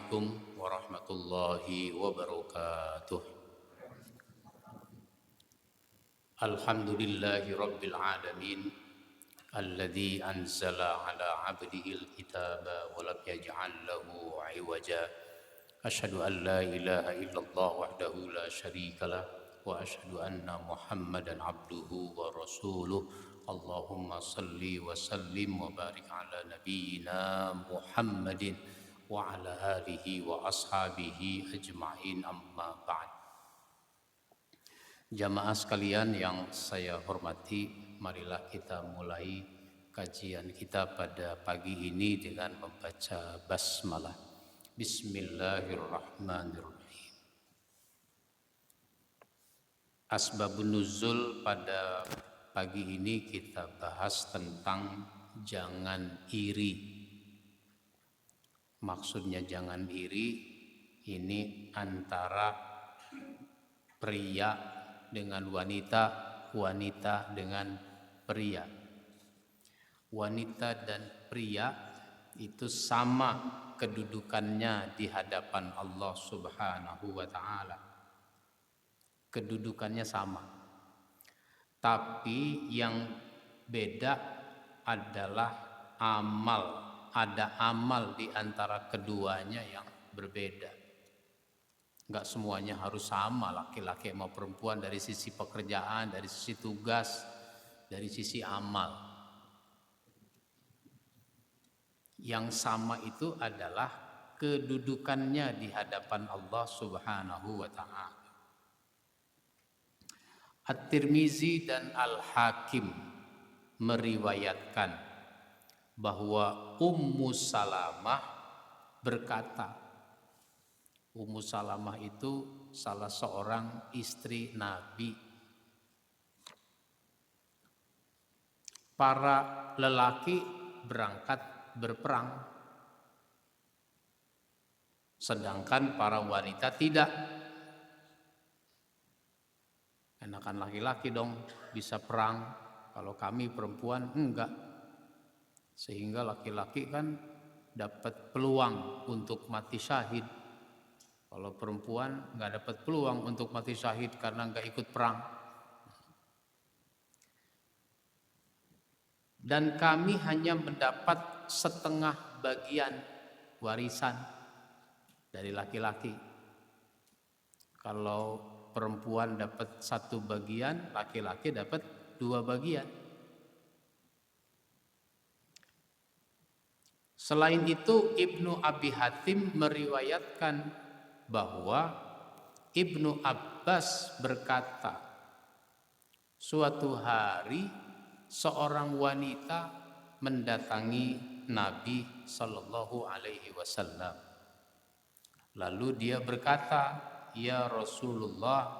Assalamualaikum warahmatullahi wabarakatuh. Alhamdulillahi rabbil alamin alladzi anzala ala 'abdihil kitaba wa lam yaj'al lahu 'iwaja. Asyhadu an la ilaha illallah wahdahu la syarikalah wa asyhadu anna Muhammadan 'abduhu wa rasuluh. Allahumma salli wa sallim wa barik ala nabiyyina Muhammadin wa ala alihi wa ashabihi ajma'in, amma ba'd. Jamaah sekalian yang saya hormati, marilah kita mulai kajian kita pada pagi ini dengan membaca basmalah. Bismillahirrahmanirrahim. Asbabun nuzul pada pagi ini kita bahas tentang jangan iri. Maksudnya jangan iri ini antara pria dengan wanita, wanita dengan pria. Wanita dan pria itu sama kedudukannya di hadapan Allah Subhanahu wa ta'ala. Kedudukannya sama. Tapi yang beda adalah amal. Ada amal di antara keduanya yang berbeda. Enggak semuanya harus sama, laki-laki sama perempuan, dari sisi pekerjaan, dari sisi tugas, dari sisi amal. Yang sama itu adalah kedudukannya di hadapan Allah Subhanahu wa ta'ala. At-Tirmizi dan Al-Hakim meriwayatkan bahwa Ummu Salamah berkata, Ummu Salamah itu salah seorang istri Nabi. Para lelaki berangkat berperang, sedangkan para wanita tidak. Enakan laki-laki dong bisa perang, kalau kami perempuan enggak. Sehingga laki-laki kan dapat peluang untuk mati syahid. Kalau perempuan nggak dapat peluang untuk mati syahid karena nggak ikut perang. Dan kami hanya mendapat setengah bagian warisan dari laki-laki. Kalau perempuan dapat 1 bagian, laki-laki dapat 2 bagian. Selain itu, Ibnu Abi Hatim meriwayatkan bahwa Ibnu Abbas berkata, suatu hari seorang wanita mendatangi Nabi Sallallahu Alaihi Wasallam. Lalu dia berkata, ya Rasulullah,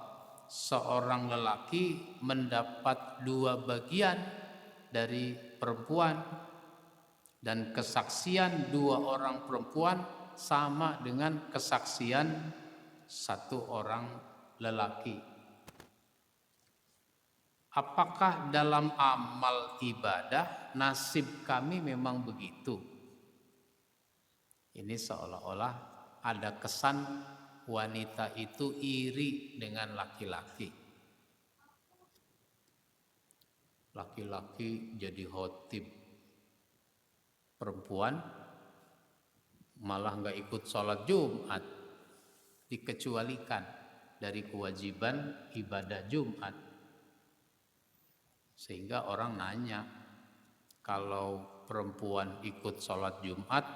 seorang lelaki mendapat 2 bagian dari perempuan, dan kesaksian 2 orang perempuan sama dengan kesaksian 1 orang lelaki. Apakah dalam amal ibadah nasib kami memang begitu? Ini seolah-olah ada kesan wanita itu iri dengan laki-laki. Laki-laki jadi khotib, perempuan malah nggak ikut sholat Jumat, dikecualikan dari kewajiban ibadah Jumat. Sehingga orang nanya, kalau perempuan ikut sholat Jumat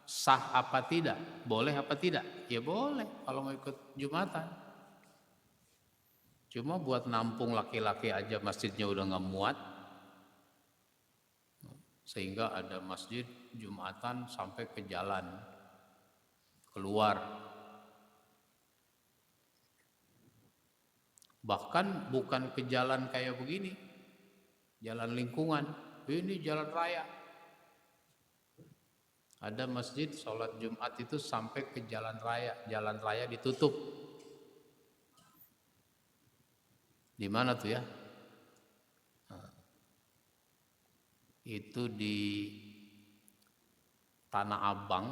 sah apa tidak? Boleh apa tidak? Ya boleh kalau mau ikut Jumatan. Cuma buat nampung laki-laki aja masjidnya udah nggak muat. Sehingga ada masjid Jumatan sampai ke jalan keluar. Bahkan bukan ke jalan kayak begini, jalan lingkungan, ini jalan raya. Ada masjid sholat Jumat itu sampai ke jalan raya ditutup. Di mana tuh ya? Itu di Tanah Abang,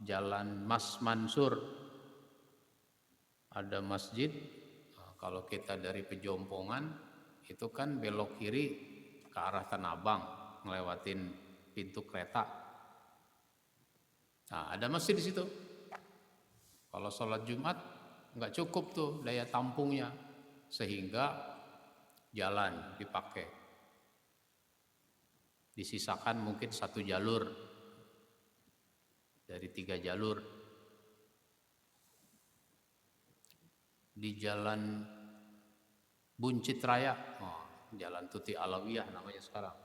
Jalan Mas Mansur, ada masjid. Kalau kita dari Pejompongan itu kan belok kiri ke arah Tanah Abang, ngelewatin pintu kereta. Nah, ada masjid di situ. Kalau sholat Jumat nggak cukup tuh daya tampungnya, sehingga jalan dipakai. Disisakan mungkin 1 jalur dari 3 jalur. Di Jalan Buncit Raya, Jalan Tuti Alawiyah namanya sekarang.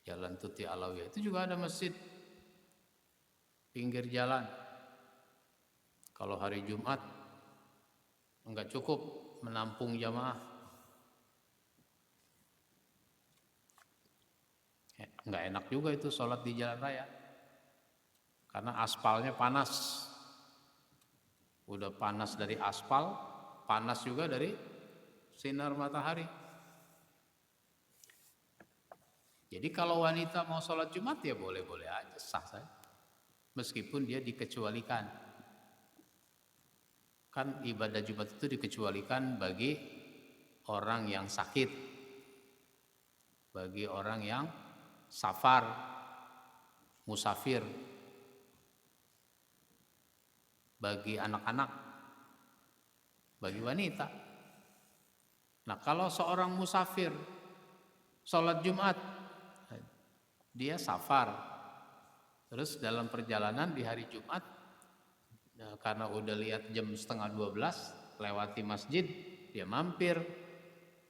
Jalan Tuti Alawiyah itu juga ada masjid pinggir jalan. Kalau hari Jumat enggak cukup menampung jamaah. Enggak enak juga itu sholat di jalan raya. Karena aspalnya panas. Udah panas dari aspal, panas juga dari sinar matahari. Jadi kalau wanita mau sholat Jumat ya boleh-boleh aja, sah saja. Meskipun dia dikecualikan. Kan ibadah Jumat itu dikecualikan bagi orang yang sakit, bagi orang yang safar, musafir, bagi anak-anak, bagi wanita. Nah, kalau seorang musafir sholat Jumat, dia safar, terus dalam perjalanan di hari Jumat, karena udah lihat jam 11:30 lewati masjid, dia mampir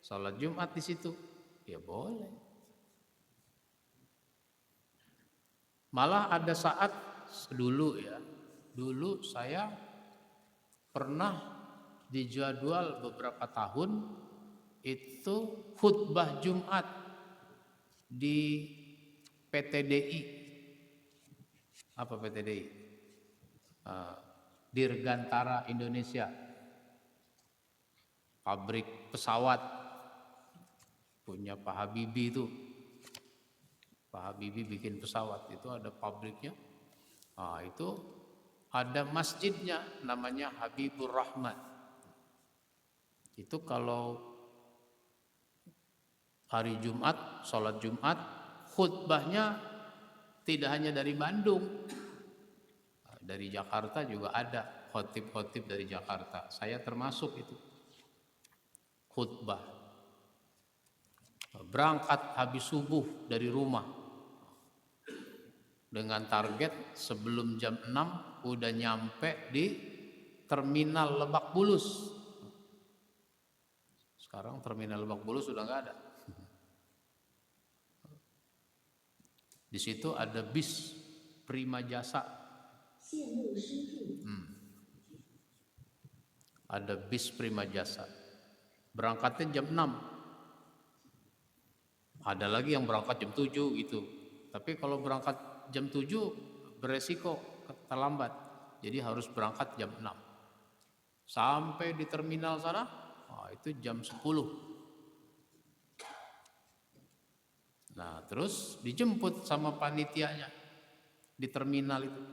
sholat Jumat di situ, ya boleh. Malah ada saat dulu saya pernah dijadwal beberapa tahun itu khutbah Jumat di PTDI. Apa PTDI? Dirgantara Indonesia, pabrik pesawat punya Pak Habibie itu. Pak Habibie bikin pesawat, itu ada pabriknya. Itu ada masjidnya namanya Habibur Rahman. Itu kalau hari Jumat, sholat Jumat, khutbahnya tidak hanya dari Bandung, dari Jakarta juga ada khotib-khotib dari Jakarta. Saya termasuk itu. Khutbah. Berangkat habis subuh dari rumah. Dengan target sebelum jam 6 udah nyampe di terminal Lebak Bulus. Sekarang terminal Lebak Bulus sudah nggak ada. Di situ ada bis Prima Jasa. Ada bis Prima Jasa. Berangkatnya jam 6. Ada lagi yang berangkat jam 7 gitu. Tapi kalau berangkat jam 7 beresiko terlambat. Jadi harus berangkat jam 6. Sampai di terminal sana, itu jam 10. Nah, terus dijemput sama panitianya di terminal itu.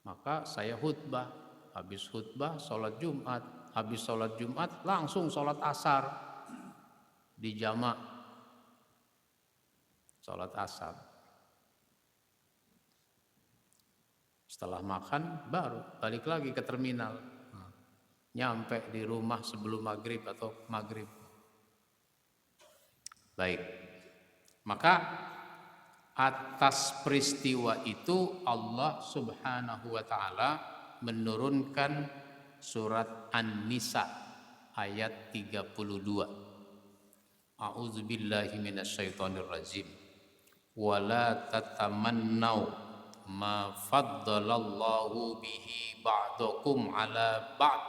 Maka saya khutbah, habis khutbah sholat Jumat, habis sholat Jumat langsung sholat asar di jamak, sholat asar. Setelah makan baru balik lagi ke terminal, nyampe di rumah sebelum maghrib atau maghrib. Baik, maka atas peristiwa itu Allah Subhanahu wa ta'ala menurunkan surat An-Nisa ayat 32. A'udzubillahi minasyaitonirrajim. Wala tatamannau ma faddalallahu bihi ba'dakum ala ba'd.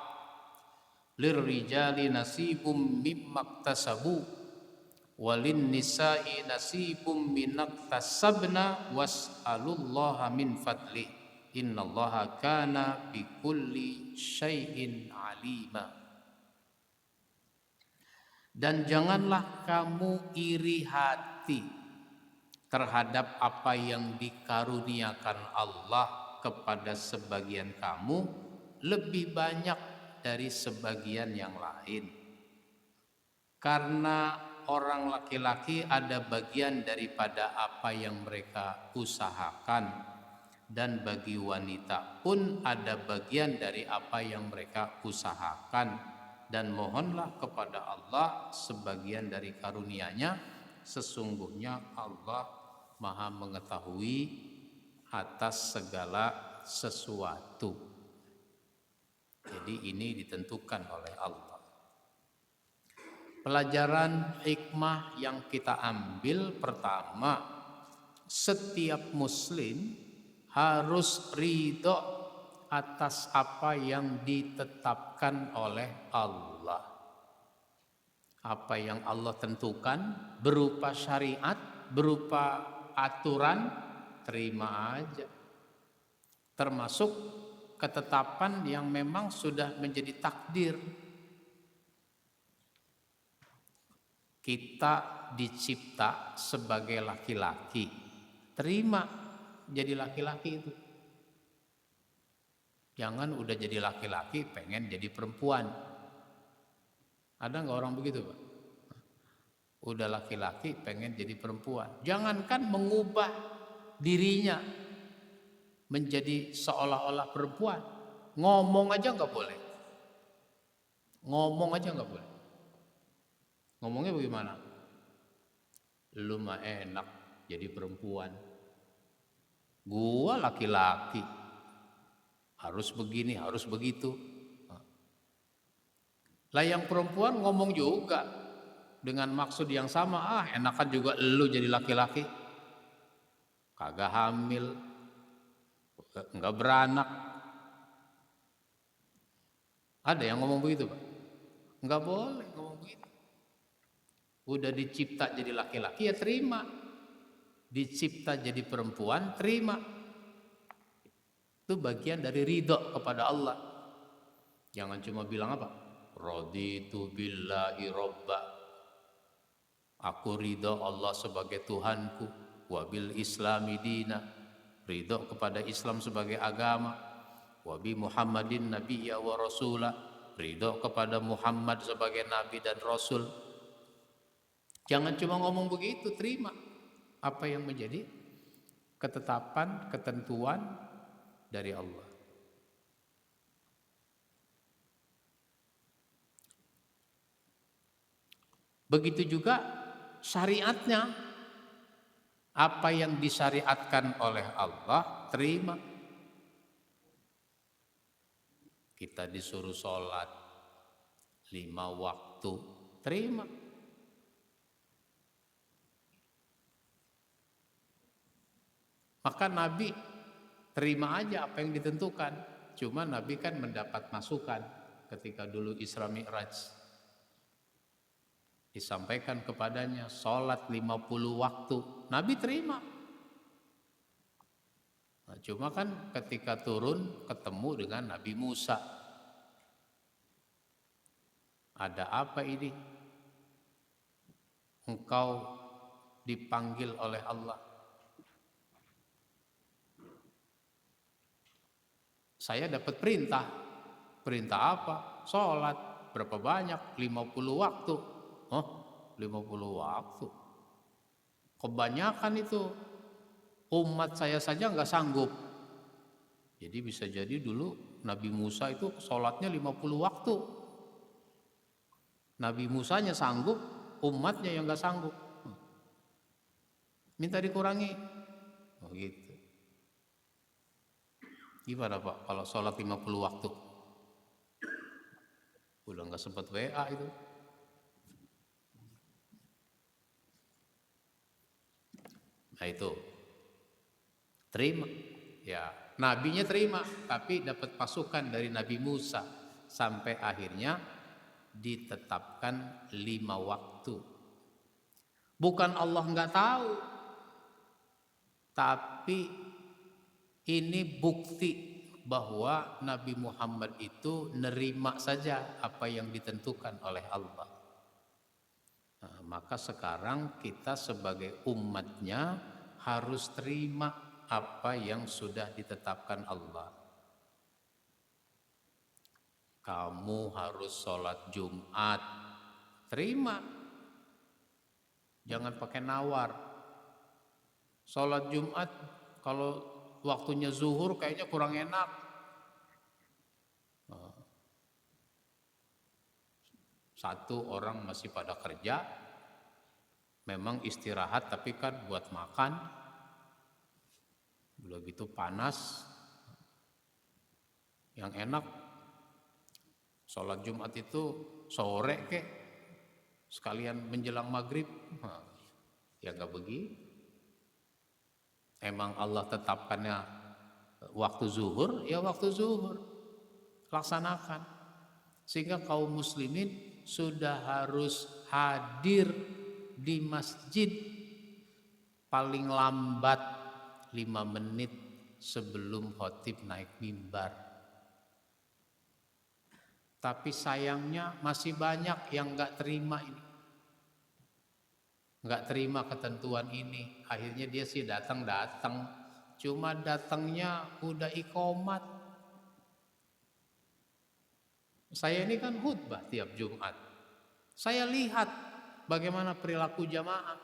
Lirrijali nasibum mimma iktasabu walin nisa'i nasibum minaktasabna was'alullaha min fadli innallaha kana bikulli syai'in alima. Dan janganlah kamu iri hati terhadap apa yang dikaruniakan Allah kepada sebagian kamu lebih banyak dari sebagian yang lain. Karena orang laki-laki ada bagian daripada apa yang mereka usahakan, dan bagi wanita pun ada bagian dari apa yang mereka usahakan, dan mohonlah kepada Allah sebagian dari karunia-Nya, sesungguhnya Allah Maha mengetahui atas segala sesuatu. Jadi ini ditentukan oleh Allah. Pelajaran hikmah yang kita ambil pertama, setiap muslim harus ridho atas apa yang ditetapkan oleh Allah. Apa yang Allah tentukan berupa syariat, berupa aturan, terima aja. Termasuk ketetapan yang memang sudah menjadi takdir. Kita dicipta sebagai laki-laki, terima jadi laki-laki itu. Jangan udah jadi laki-laki pengen jadi perempuan. Ada nggak orang begitu, Pak? Udah laki-laki pengen jadi perempuan. Jangankan mengubah dirinya menjadi seolah-olah perempuan, ngomong aja nggak boleh. Ngomong aja nggak boleh. Ngomongnya bagaimana? Lu mah enak jadi perempuan, gua laki-laki, harus begini, harus begitu. Lah yang perempuan ngomong juga dengan maksud yang sama, enakan juga lu jadi laki-laki, kagak hamil, enggak beranak. Ada yang ngomong begitu, Pak? Enggak boleh ngomong begitu. Udah dicipta jadi laki-laki ya terima, dicipta jadi perempuan terima. Itu bagian dari ridho kepada Allah. Jangan cuma bilang apa? Raditu billahi robba. Aku ridho Allah sebagai Tuhanku. Wabil islami dina. Ridho kepada Islam sebagai agama. Wabi Muhammadin nabiyya wa rasulah. Ridho kepada Muhammad sebagai nabi dan rasul. Jangan cuma ngomong begitu, terima apa yang menjadi ketetapan, ketentuan dari Allah. Begitu juga syariatnya, apa yang disyariatkan oleh Allah, terima. Kita disuruh sholat 5 waktu, terima. Maka Nabi terima aja apa yang ditentukan. Cuma Nabi kan mendapat masukan ketika dulu Isra Mi'raj. Disampaikan kepadanya sholat 50 waktu. Nabi terima. Nah, cuma kan ketika turun ketemu dengan Nabi Musa. Ada apa ini? Engkau dipanggil oleh Allah. Saya dapat perintah. Perintah apa? Sholat. Berapa banyak? 50 waktu. 50 waktu. Kebanyakan itu. Umat saya saja nggak sanggup. Jadi bisa jadi dulu Nabi Musa itu sholatnya 50 waktu. Nabi Musanya sanggup, umatnya yang nggak sanggup. Minta dikurangi. Oh gitu. Gimana Pak kalau sholat 50 waktu? Udah nggak sempat WA itu. Nah itu terima. Ya, nabinya terima, tapi dapat pasukan dari Nabi Musa sampai akhirnya ditetapkan 5 waktu. Bukan Allah nggak tahu, tapi ini bukti bahwa Nabi Muhammad itu nerima saja apa yang ditentukan oleh Allah. Nah, maka sekarang kita sebagai umatnya harus terima apa yang sudah ditetapkan Allah. Kamu harus sholat Jumat, terima. Jangan pakai nawar. Sholat Jumat kalau waktunya zuhur kayaknya kurang enak. Satu, orang masih pada kerja, memang istirahat tapi kan buat makan, udah gitu panas. Yang enak sholat Jumat itu sore kek, sekalian menjelang maghrib. Ya gak begitu. Emang Allah tetapkannya waktu zuhur, ya waktu zuhur laksanakan. Sehingga kaum muslimin sudah harus hadir di masjid paling lambat 5 menit sebelum khotib naik mimbar. Tapi sayangnya masih banyak yang gak terima ini, gak terima ketentuan ini. Akhirnya dia sih datang, cuma datangnya udah iqomat. Saya ini kan khutbah tiap Jumat, saya lihat bagaimana perilaku jamaah.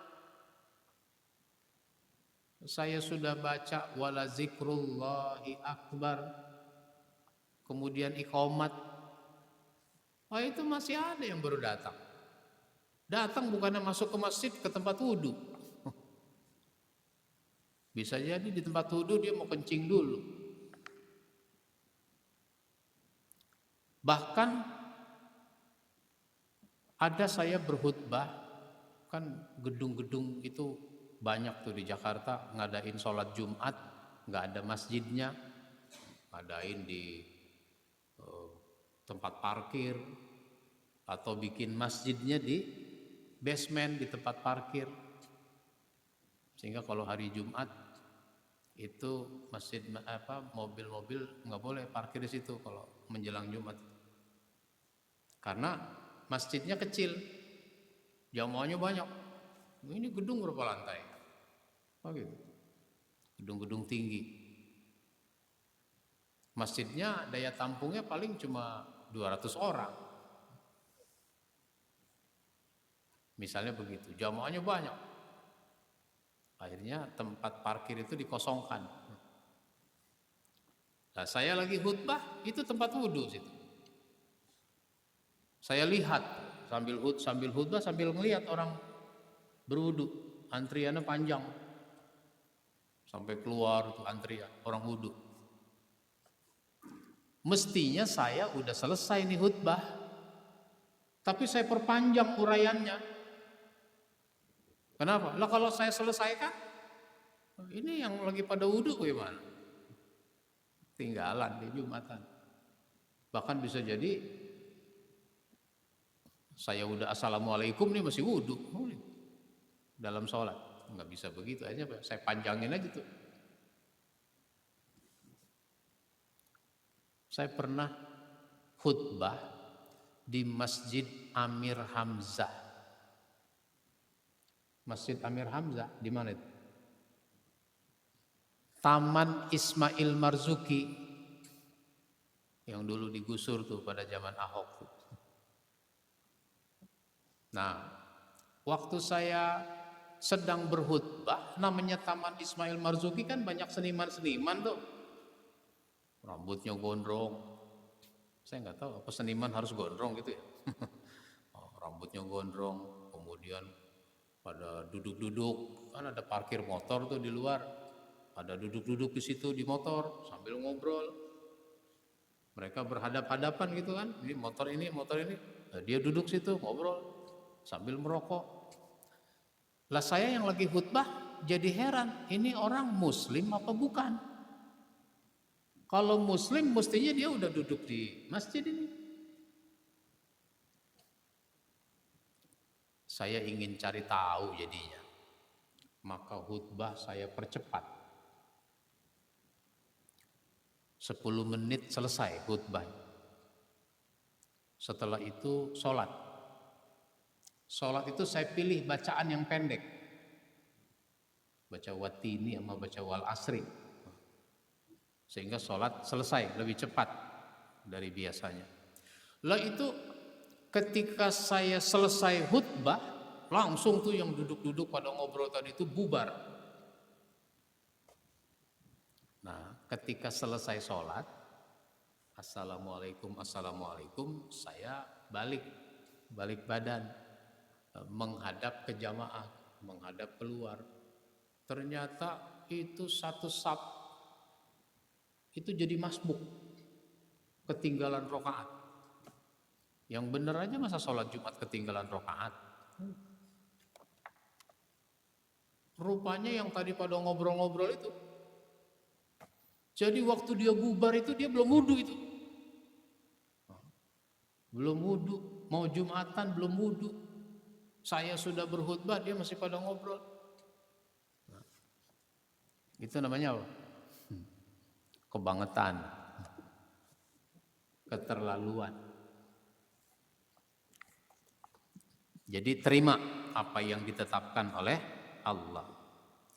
Saya sudah baca wala zikrullahi akbar, kemudian iqomat. Itu masih ada yang baru datang. Datang bukannya masuk ke masjid, ke tempat wudhu. Bisa jadi di tempat wudhu dia mau kencing dulu. Bahkan ada saya berkhutbah, kan gedung-gedung itu banyak tuh di Jakarta ngadain sholat Jumat, nggak ada masjidnya, ngadain di tempat parkir atau bikin masjidnya di basement di tempat parkir. Sehingga kalau hari Jumat itu masjid mobil-mobil nggak boleh parkir di situ kalau menjelang Jumat. Karena masjidnya kecil, jamaahnya banyak. Ini gedung berapa lantai? Gitu. Gedung-gedung tinggi. Masjidnya daya tampungnya paling cuma 200 orang. Misalnya begitu, jamaahnya banyak. Akhirnya tempat parkir itu dikosongkan. Nah, saya lagi khutbah, itu tempat wudhu situ. Saya lihat sambil khutbah sambil ngelihat orang berwudhu, antriannya panjang. Sampai keluar tuh antrian orang wudhu. Mestinya saya udah selesai nih khutbah, tapi saya perpanjang uraiannya. Kenapa? Lah kalau saya selesaikan, ini yang lagi pada wudhu gimana? Tinggalan di Jumatan. Bahkan bisa jadi saya udah assalamualaikum nih masih wudhu dalam sholat. Nggak bisa begitu aja, saya panjangin aja tuh. Saya pernah khutbah di Masjid Amir Hamzah. Masjid Amir Hamzah di mana itu? Taman Ismail Marzuki yang dulu digusur tuh pada zaman Ahok tuh. Nah, waktu saya sedang berkhutbah, namanya Taman Ismail Marzuki kan banyak seniman-seniman tuh. Rambutnya gondrong. Saya nggak tahu apa seniman harus gondrong gitu ya. Rambutnya gondrong, kemudian pada duduk-duduk, kan ada parkir motor tuh di luar. Pada duduk-duduk di situ di motor sambil ngobrol. Mereka berhadap-hadapan gitu kan. Ini motor ini. Nah, dia duduk situ ngobrol sambil merokok. Lah saya yang lagi khutbah jadi heran, ini orang muslim apa bukan? Kalau muslim mestinya dia udah duduk di masjid ini. Saya ingin cari tahu jadinya. Maka khutbah saya percepat. 10 menit selesai khutbah. Setelah itu sholat. Sholat itu saya pilih bacaan yang pendek. baca watini sama baca wal asri, sehingga sholat selesai lebih cepat dari biasanya. Lah itu ketika saya selesai khutbah, langsung tuh yang duduk-duduk pada ngobrol tadi itu bubar. Nah, ketika selesai sholat, assalamualaikum, assalamualaikum, saya balik badan, menghadap ke jamaah, menghadap keluar. Ternyata itu satu saf itu jadi masbuk, ketinggalan rokaat. Yang bener aja masa sholat Jumat ketinggalan rokaat. Rupanya yang tadi pada ngobrol-ngobrol itu, jadi waktu dia bubar itu dia belum wudu itu. Belum wudu, mau Jumatan belum wudu. Saya sudah berkhutbah, dia masih pada ngobrol. Nah, itu namanya apa? Kebangetan, keterlaluan. Jadi terima apa yang ditetapkan oleh Allah,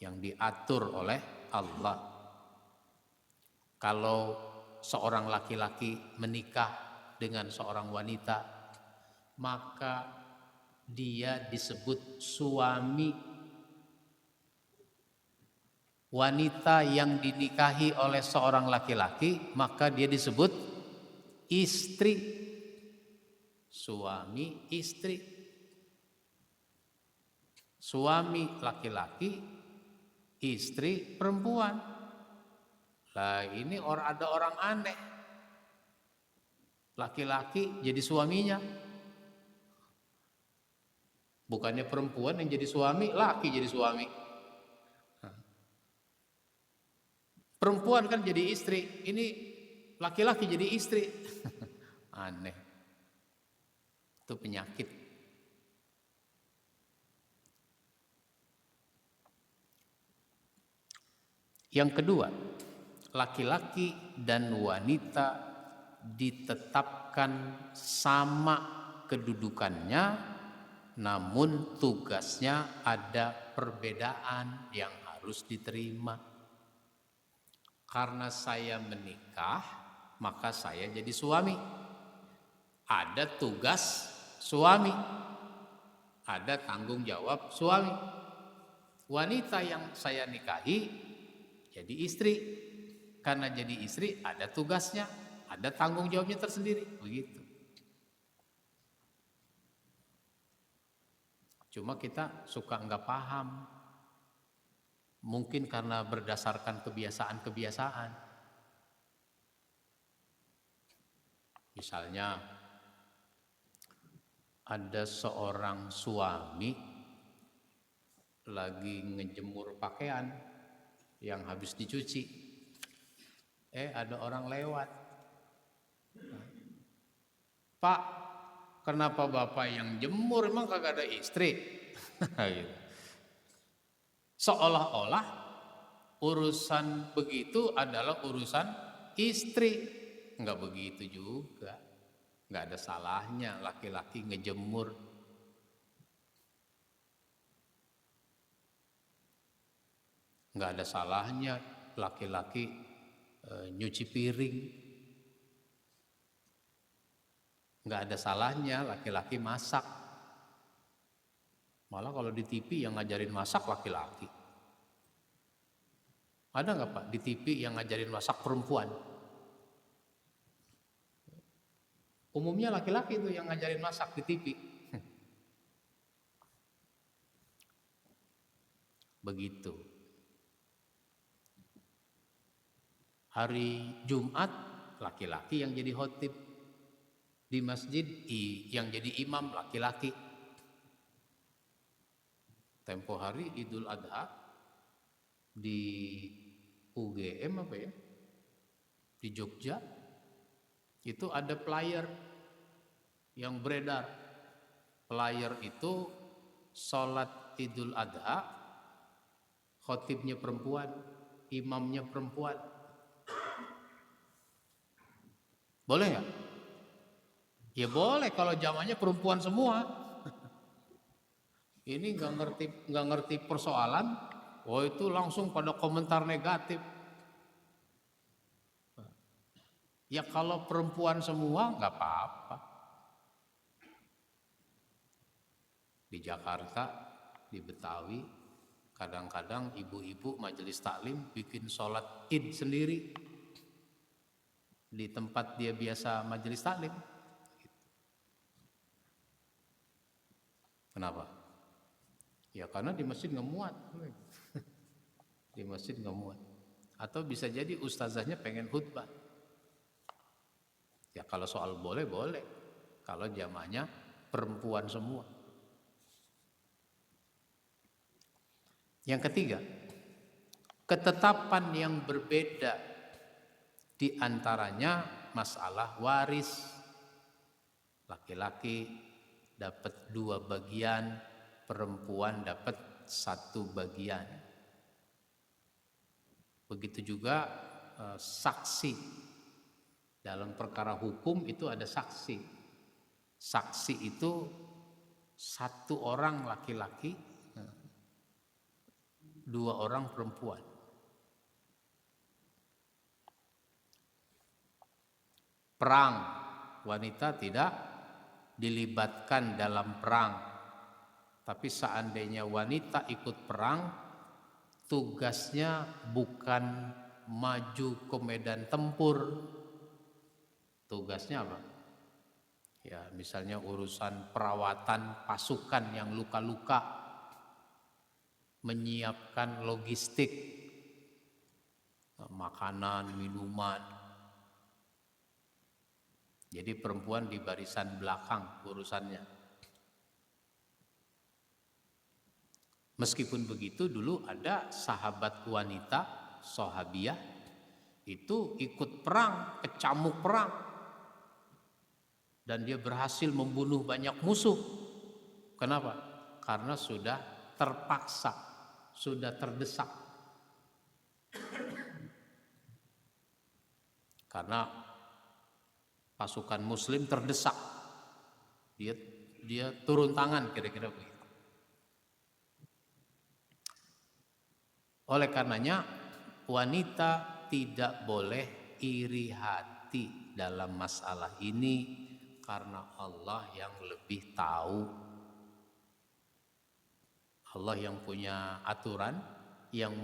yang diatur oleh Allah. Kalau seorang laki-laki menikah dengan seorang wanita, maka dia disebut suami. Wanita yang dinikahi oleh seorang laki-laki, maka dia disebut istri. Suami, istri. Suami laki-laki, istri perempuan. Lah ini ada orang aneh. Laki-laki jadi suaminya. Bukannya perempuan yang jadi suami, laki jadi suami. Perempuan kan jadi istri, ini laki-laki jadi istri. Aneh. Itu penyakit. Yang kedua, laki-laki dan wanita ditetapkan sama kedudukannya, namun tugasnya ada perbedaan yang harus diterima. Karena saya menikah, maka saya jadi suami. Ada tugas suami, ada tanggung jawab suami. Wanita yang saya nikahi jadi istri. Karena jadi istri ada tugasnya, ada tanggung jawabnya tersendiri. Begitu. Cuma kita suka nggak paham. Mungkin karena berdasarkan kebiasaan-kebiasaan. Misalnya ada seorang suami lagi ngejemur pakaian yang habis dicuci. Ada orang lewat. Pak, kenapa bapak yang jemur, emang kagak ada istri? Seolah-olah urusan begitu adalah urusan istri. Enggak begitu juga. Enggak ada salahnya laki-laki ngejemur. Enggak ada salahnya laki-laki nyuci piring. Enggak ada salahnya laki-laki masak. Malah kalau di TV yang ngajarin masak laki-laki. Ada nggak Pak di TV yang ngajarin masak perempuan? Umumnya laki-laki itu yang ngajarin masak di TV. Begitu. Hari Jumat laki-laki yang jadi khotib. Di masjid yang jadi imam laki-laki. Tempo hari Idul Adha di UGM apa ya? Di Jogja itu ada flyer yang beredar. Flyer itu sholat Idul Adha, khotibnya perempuan, imamnya perempuan. Boleh nggak? Ya boleh kalau jamaahnya perempuan semua. Ini nggak ngerti persoalan, Oh itu langsung pada komentar negatif. Ya kalau perempuan semua nggak apa-apa. Di Jakarta, di Betawi, kadang-kadang ibu-ibu majelis taklim bikin sholat id sendiri di tempat dia biasa majelis taklim. Kenapa? Ya karena di masjid nggak muat. Di masjid nggak muat. Atau bisa jadi ustazahnya pengen khutbah. Ya kalau soal boleh, boleh. Kalau jamaahnya perempuan semua. Yang ketiga, ketetapan yang berbeda di antaranya masalah waris. Laki-laki dapat 2 bagian, perempuan dapat 1 bagian. Begitu juga saksi. Dalam perkara hukum itu ada saksi. Saksi itu 1 orang laki-laki, 2 orang perempuan. Perang, wanita tidak dilibatkan dalam perang. Tapi seandainya wanita ikut perang, tugasnya bukan maju ke medan tempur. Tugasnya apa? Ya, misalnya urusan perawatan pasukan yang luka-luka, menyiapkan logistik, makanan, minuman. Jadi perempuan di barisan belakang urusannya. Meskipun begitu dulu ada sahabat wanita, sahabiah, itu ikut perang, kecamuk perang. Dan dia berhasil membunuh banyak musuh. Kenapa? Karena sudah terpaksa, sudah terdesak. Karena pasukan muslim terdesak. Dia turun tangan kira-kira begitu. Oleh karenanya wanita tidak boleh iri hati dalam masalah ini karena Allah yang lebih tahu. Allah yang punya aturan, yang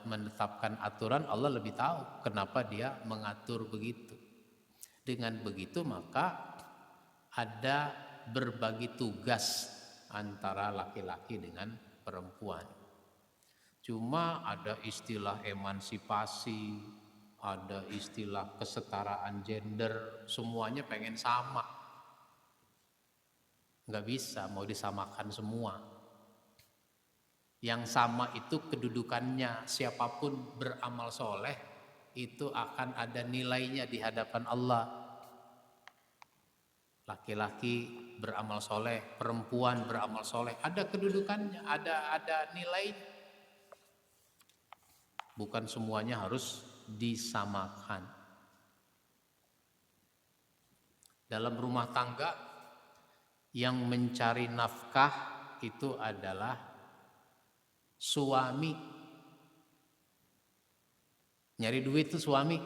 menetapkan aturan, Allah lebih tahu kenapa dia mengatur begitu. Dengan begitu maka ada berbagi tugas antara laki-laki dengan perempuan. Cuma ada istilah emansipasi, ada istilah kesetaraan gender, semuanya pengen sama. Nggak bisa, mau disamakan semua. Yang sama itu kedudukannya, siapapun beramal soleh itu akan ada nilainya di hadapan Allah. Laki-laki beramal soleh, perempuan beramal soleh, ada kedudukannya, ada nilai. Bukan semuanya harus disamakan. Dalam rumah tangga yang mencari nafkah itu adalah suami. Nyari duit itu suami.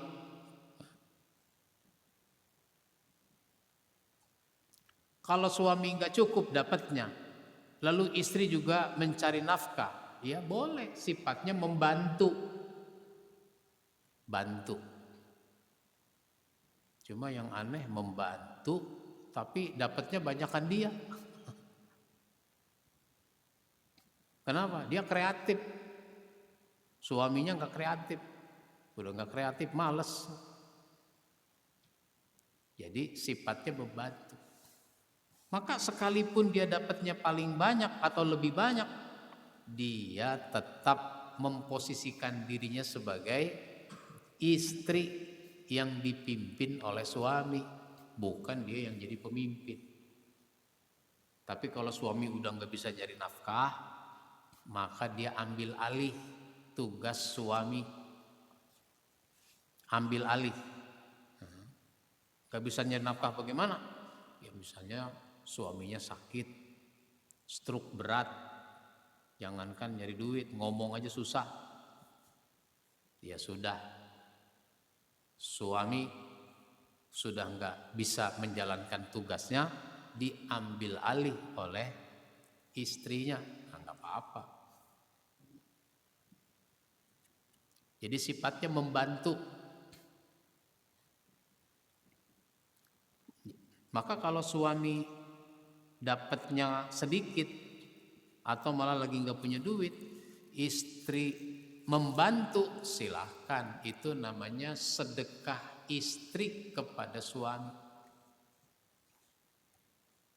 Kalau suami nggak cukup dapatnya, lalu istri juga mencari nafkah, ya boleh, sifatnya membantu. Bantu. Cuma yang aneh membantu, tapi dapatnya banyakan dia. Kenapa? Dia kreatif. Suaminya nggak kreatif. Udah nggak kreatif, males. Jadi sifatnya membantu. Maka sekalipun dia dapatnya paling banyak atau lebih banyak, dia tetap memposisikan dirinya sebagai istri yang dipimpin oleh suami, bukan dia yang jadi pemimpin. Tapi kalau suami udah nggak bisa nyari nafkah, maka dia ambil alih tugas suami, ambil alih. Gak bisa nyari nafkah bagaimana? Ya misalnya suaminya sakit, stroke berat, Jangankan nyari duit, ngomong aja susah. Ya sudah, suami sudah nggak bisa menjalankan tugasnya, diambil alih oleh istrinya. Nah, nggak apa-apa. Jadi sifatnya membantu. Maka kalau suami dapatnya sedikit atau malah lagi nggak punya duit, istri membantu, silahkan. Itu namanya sedekah istri kepada suami.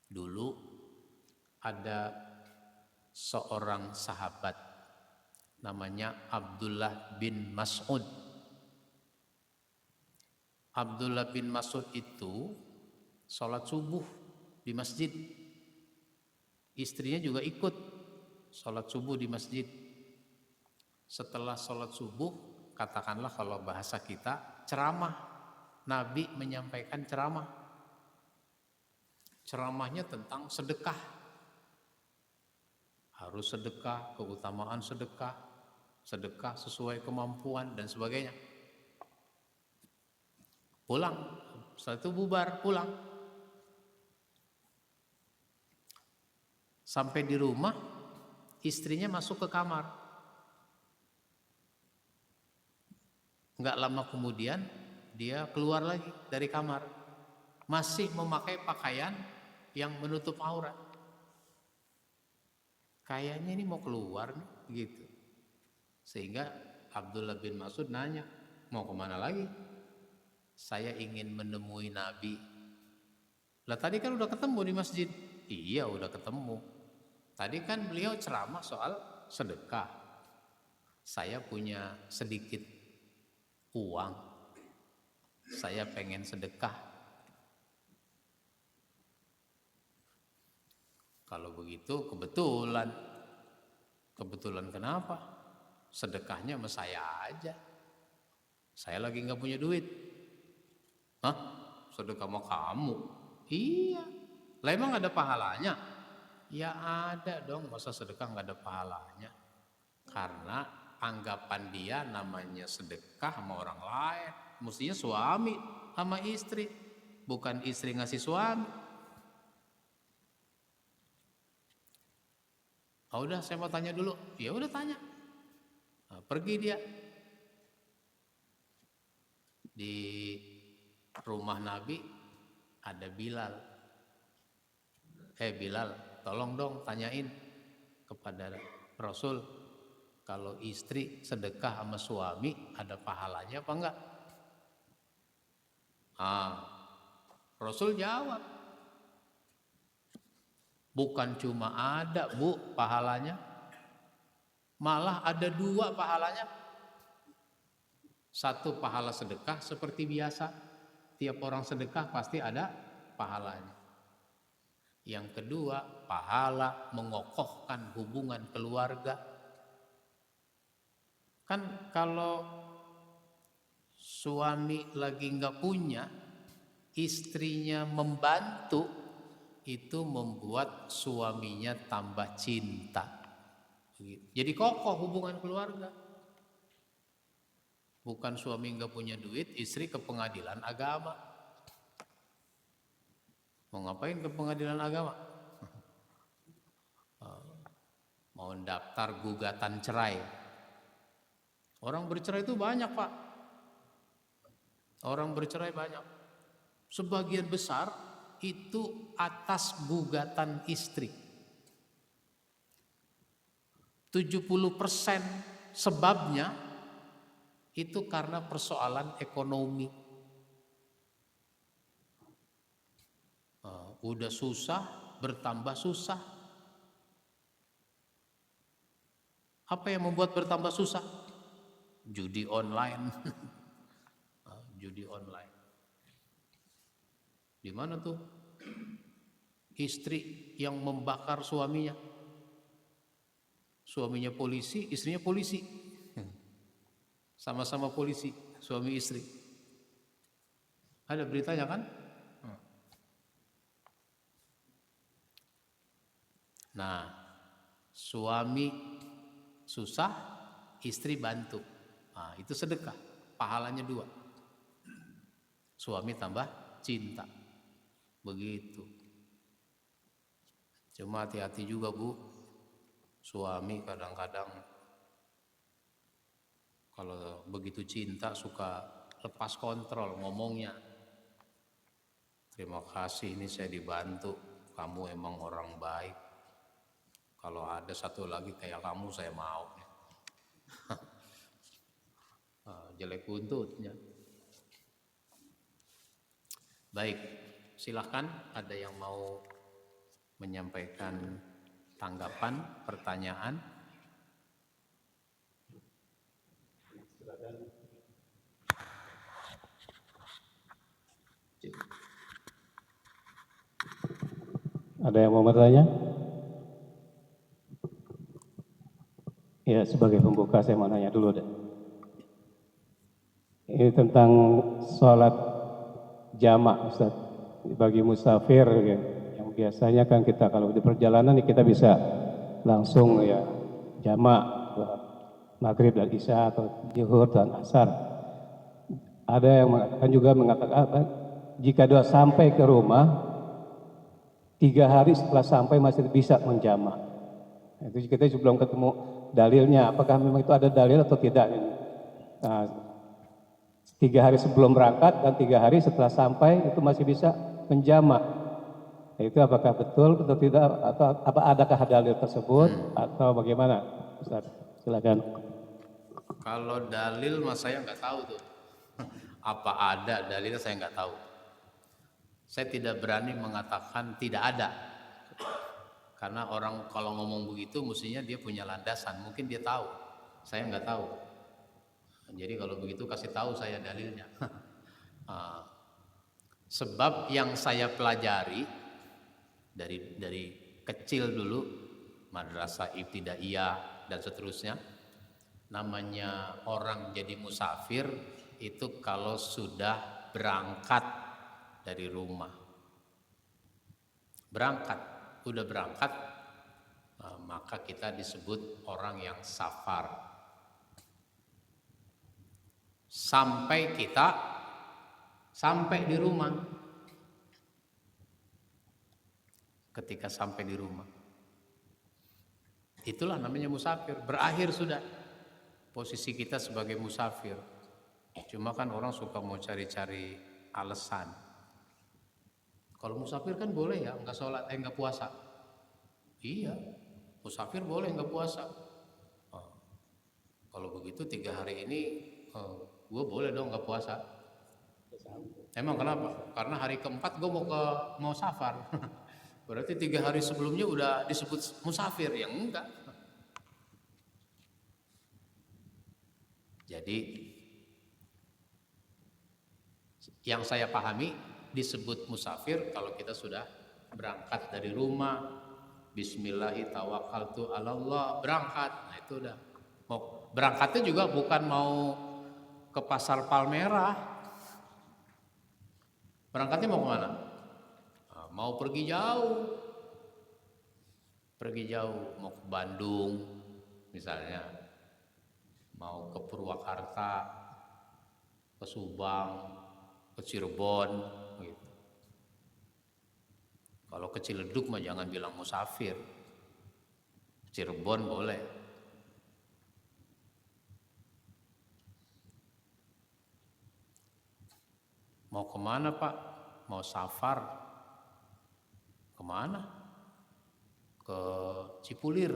Dulu ada seorang sahabat namanya Abdullah bin Mas'ud. Abdullah bin Mas'ud itu sholat subuh di masjid. Istrinya juga ikut sholat subuh di masjid. Setelah sholat subuh, katakanlah kalau bahasa kita, ceramah. Nabi menyampaikan ceramah. Ceramahnya tentang sedekah. Harus sedekah, keutamaan sedekah, sedekah sesuai kemampuan dan sebagainya. Pulang, setelah itu bubar, pulang. Sampai di rumah, istrinya masuk ke kamar. Nggak lama kemudian, dia keluar lagi dari kamar. Masih memakai pakaian yang menutup aurat. Kayaknya ini mau keluar nih, gitu. Sehingga Abdullah bin Mas'ud nanya, mau kemana lagi? Saya ingin menemui Nabi. Lah tadi kan udah ketemu di masjid. Iya udah ketemu. Tadi kan beliau ceramah soal sedekah. Saya punya sedikit uang. Saya pengen sedekah. Kalau begitu kebetulan. Kebetulan kenapa? Sedekahnya sama saya aja. Saya lagi nggak punya duit. Hah? Sedekah sama kamu? Iya. Lah emang ada pahalanya? Ya ada dong. Masa sedekah nggak ada pahalanya? Karena anggapan dia namanya sedekah sama orang lain. Mestinya suami sama istri. Bukan istri ngasih suami. Oh udah saya mau tanya dulu. Ya udah tanya. Nah, pergi dia. Di rumah Nabi ada Bilal. Bilal, tolong dong tanyain kepada Rasul, kalau istri sedekah sama suami ada pahalanya apa enggak? Rasul jawab, bukan cuma ada bu pahalanya, malah ada 2 pahalanya. Satu pahala sedekah seperti biasa, tiap orang sedekah pasti ada pahalanya. Yang kedua, pahala mengokohkan hubungan keluarga. Kan kalau suami lagi nggak punya, istrinya membantu, itu membuat suaminya tambah cinta. Jadi kokoh hubungan keluarga. Bukan suami nggak punya duit, istri ke pengadilan agama. Mau ngapain ke pengadilan agama? Mau daftar gugatan cerai. Orang bercerai itu banyak pak. Orang bercerai banyak. Sebagian besar itu atas gugatan istri. 70% sebabnya itu karena persoalan ekonomi. Udah susah, bertambah susah. Apa yang membuat bertambah susah? Judi online. Judi online. Di mana tuh istri yang membakar suaminya? Suaminya polisi, istrinya polisi. Sama-sama polisi, suami istri. Ada beritanya kan? Nah, suami susah, istri bantu. Nah, itu sedekah, pahalanya 2. Suami tambah cinta. Begitu. Cuma hati-hati juga, Bu. Suami kadang-kadang kalau begitu cinta suka lepas kontrol ngomongnya. Terima kasih, ini saya dibantu. Kamu emang orang baik. Kalau ada satu lagi kayak kamu saya mau. Jelek buntutnya. Baik, silahkan ada yang mau menyampaikan tanggapan, pertanyaan. Ada yang mau bertanya? Ya, sebagai pembuka saya mau nanya dulu deh. Ini tentang sholat jamak, Ustaz. Bagi musafir ya, yang biasanya kan kita kalau di perjalanan kita bisa langsung ya jamak maghrib dan isya atau zuhur dan asar. Ada yang mengatakan apa? Jika dia sampai ke rumah 3 hari setelah sampai masih bisa menjamak. Itu kita belum ketemu dalilnya. Apakah memang itu ada dalil atau tidak? Nah, 3 hari sebelum berangkat dan 3 hari setelah sampai itu masih bisa menjamak. Itu apakah betul atau tidak? Atau apa adakah dalil tersebut atau bagaimana? Ustaz, silakan. Kalau dalil mas saya nggak tahu tuh. Apa ada dalilnya saya nggak tahu. Saya tidak berani mengatakan tidak ada. Karena orang kalau ngomong begitu mestinya dia punya landasan. Mungkin dia tahu. Saya nggak tahu. Jadi kalau begitu kasih tahu saya dalilnya. Sebab yang saya pelajari dari kecil dulu, madrasah ibtidaiyah dan seterusnya, namanya orang jadi musafir itu kalau sudah berangkat dari rumah. Udah berangkat, maka kita disebut orang yang safar. Sampai di rumah. Ketika sampai di rumah, itulah namanya musafir. Berakhir sudah posisi kita sebagai musafir. Cuma kan orang suka mau cari-cari alasan. Kalau musafir kan boleh ya nggak sholat, nggak puasa. Iya, musafir boleh nggak puasa. Kalau begitu 3 hari ini gue boleh dong nggak puasa. Emang kenapa? Karena hari keempat gue mau safar. Berarti 3 hari sebelumnya udah disebut musafir, yang enggak. Jadi yang saya pahami disebut musafir kalau kita sudah berangkat dari rumah, bismillahi tawakkaltu 'alallah, berangkat. Nah itu udah. Mau berangkatnya juga bukan mau ke pasar Palmerah. Berangkatnya mau kemana? Mau pergi jauh, mau ke Bandung misalnya, mau ke Purwakarta, ke Subang, ke Cirebon gitu. Kalau ke Ciledug mah jangan bilang musafir. Cirebon boleh. Mau kemana Pak? Mau safar? Kemana? Ke Cipulir,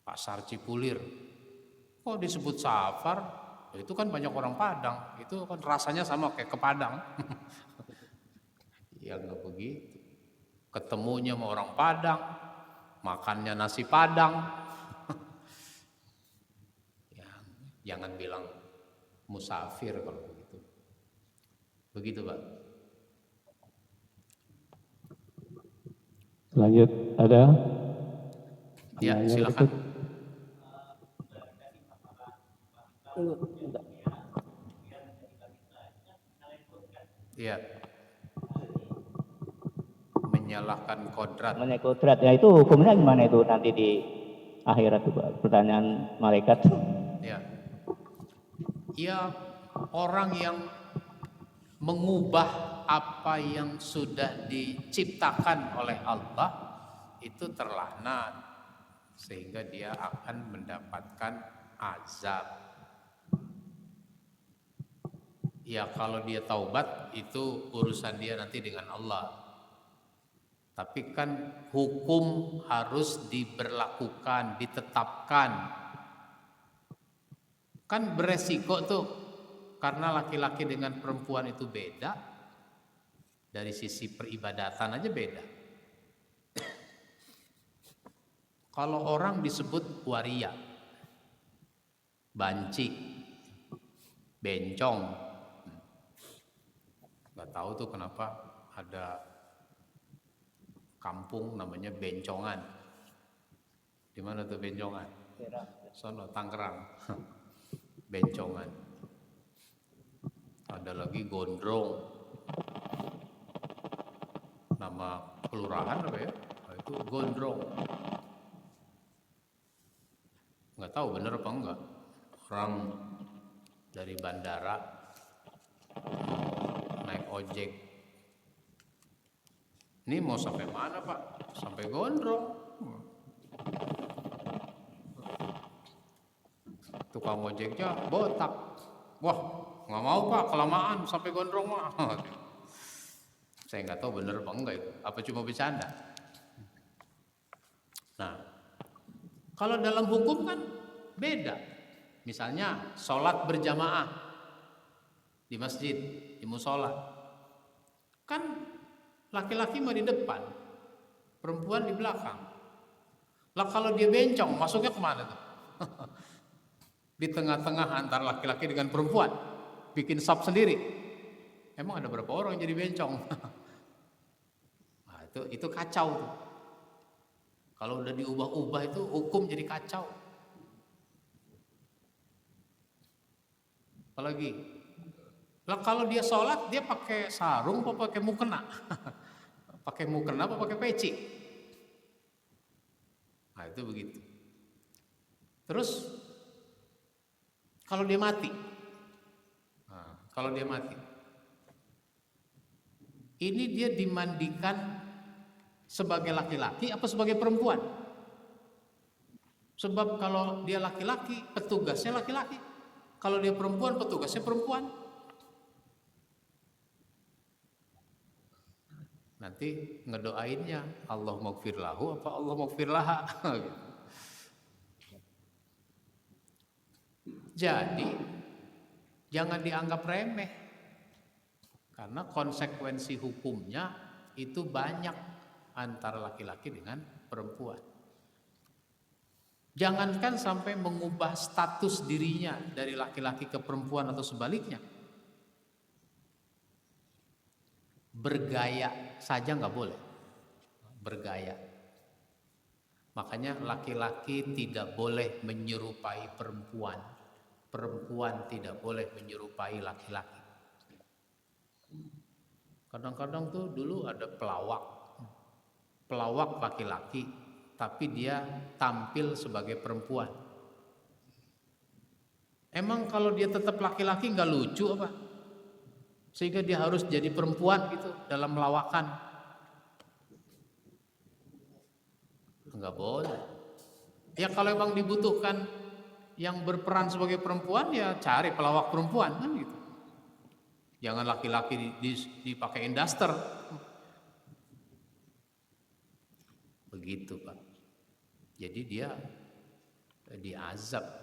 pasar Cipulir. Kok disebut safar? Itu kan banyak orang Padang. Itu kan rasanya sama kayak ke Padang. Ya nggak begitu. Ketemunya sama orang Padang, makannya nasi Padang. Ya, jangan bilang musafir kalau begitu. Begitu Pak. Lanjut, ada? Ya, silakan. Ya. Menyalahkan kodrat. Kodrat, ya itu hukumnya gimana itu nanti akhirat itu Pak? Pertanyaan malaikat. Ya. Ya, orang yang mengubah apa yang sudah diciptakan oleh Allah itu terlaknat, sehingga dia akan mendapatkan azab. Ya kalau dia taubat itu urusan dia nanti dengan Allah. Tapi kan hukum harus diberlakukan, ditetapkan. Kan beresiko tuh, karena laki-laki dengan perempuan itu beda. Dari sisi peribadatan aja beda. Kalau orang disebut waria, banci, bencong, nggak tahu tuh kenapa ada kampung namanya Bencongan. Di mana tuh Bencongan? Sono Tangerang. Bencongan. Ada lagi Gondrong. Nama kelurahan apa ya? Nah, itu Gondrong. Nggak tahu bener apa enggak. Orang dari bandara naik ojek. Ini mau sampai mana Pak? Sampai Gondrong. Tukang ojeknya botak. Wah, nggak mau Pak, kelamaan sampai Gondrong mah. Saya nggak tahu bener apa enggak itu. Apa cuma bercanda? Nah, kalau dalam hukum kan beda. Misalnya sholat berjamaah di masjid, di musola. Kan laki-laki mah di depan, perempuan di belakang. Lah kalau dia bencong, masuknya kemana tuh? Di tengah-tengah antara laki-laki dengan perempuan, bikin sub sendiri. Emang ada berapa orang yang jadi bencong? Nah, itu kacau tuh. Kalau udah diubah-ubah itu hukum jadi kacau. Apalagi, lah kalau dia sholat dia pakai sarung apa pakai mukena? Pakai mukena apa pakai peci? Nah itu begitu. Terus kalau dia mati, ini dia dimandikan sebagai laki-laki apa sebagai perempuan? Sebab kalau dia laki-laki, petugasnya laki-laki. Kalau dia perempuan, petugasnya perempuan. Nanti ngedoainnya Allah maghfir lahu apa Allah maghfir laha. Jadi jangan dianggap remeh, karena konsekuensi hukumnya itu banyak antara laki-laki dengan perempuan. Jangankan sampai mengubah status dirinya dari laki-laki ke perempuan atau sebaliknya. Bergaya saja nggak boleh. Bergaya. Makanya laki-laki tidak boleh menyerupai perempuan. Perempuan tidak boleh menyerupai laki-laki. Kadang-kadang tuh dulu ada pelawak laki-laki, tapi dia tampil sebagai perempuan. Emang kalau dia tetap laki-laki nggak lucu apa? Sehingga dia harus jadi perempuan gitu dalam lawakan. Nggak boleh. Ya kalau emang dibutuhkan yang berperan sebagai perempuan, ya cari pelawak perempuan kan gitu. Jangan laki-laki dipakein daster. Begitu Pak. Jadi dia diazab.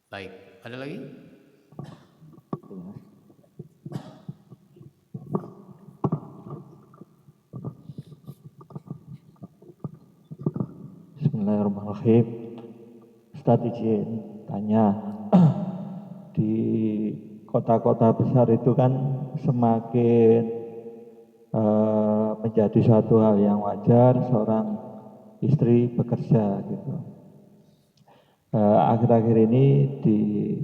Baik, ada lagi? Bismillahirrahmanirrahim. Ustadz izin tanya, di kota-kota besar itu kan semakin menjadi suatu hal yang wajar seorang istri bekerja gitu. Akhir-akhir ini di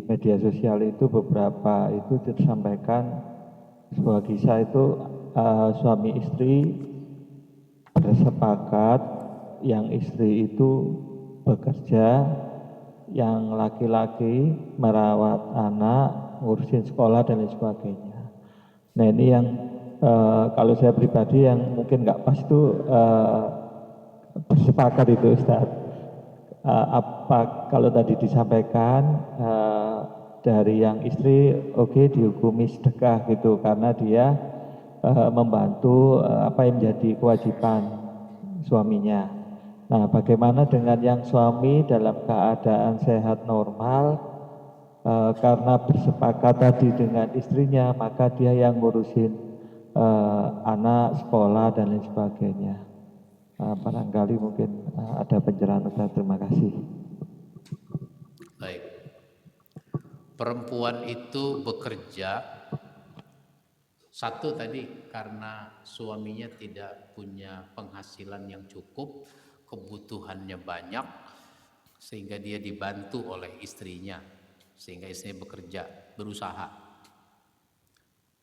media sosial itu beberapa itu disampaikan sebuah kisah itu suami istri bersepakat yang istri itu bekerja, yang laki-laki merawat anak, ngurusin sekolah dan lain sebagainya. Nah ini yang kalau saya pribadi yang mungkin nggak pas itu bersepakat itu Ustaz. Apa kalau tadi disampaikan dari yang istri oke, dihukumi sedekah gitu karena dia membantu apa yang menjadi kewajiban suaminya. Nah, bagaimana dengan yang suami dalam keadaan sehat normal karena bersepakat tadi dengan istrinya, maka dia yang ngurusin anak, sekolah dan lain sebagainya. Barangkali mungkin ada pencerahan Ustaz. Terima kasih. Baik. Perempuan itu bekerja satu tadi karena suaminya tidak punya penghasilan yang cukup, kebutuhannya banyak, sehingga dia dibantu oleh istrinya, sehingga istrinya bekerja, berusaha.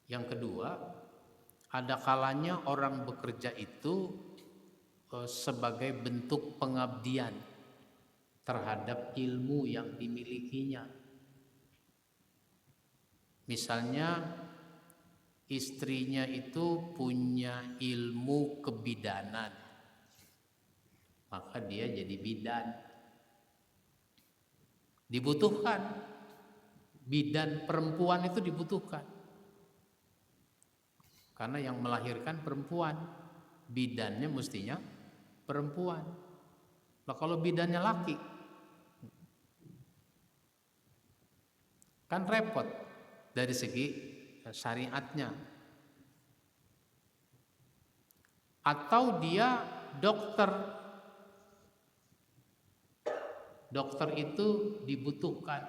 Yang kedua, ada kalanya orang bekerja itu sebagai bentuk pengabdian terhadap ilmu yang dimilikinya. Misalnya istrinya itu punya ilmu kebidanan, maka dia jadi bidan. Dibutuhkan, bidan perempuan itu dibutuhkan, karena yang melahirkan perempuan, bidannya mestinya perempuan. Nah kalau bidannya laki, kan repot dari segi syariatnya. Atau dia dokter, dokter itu dibutuhkan.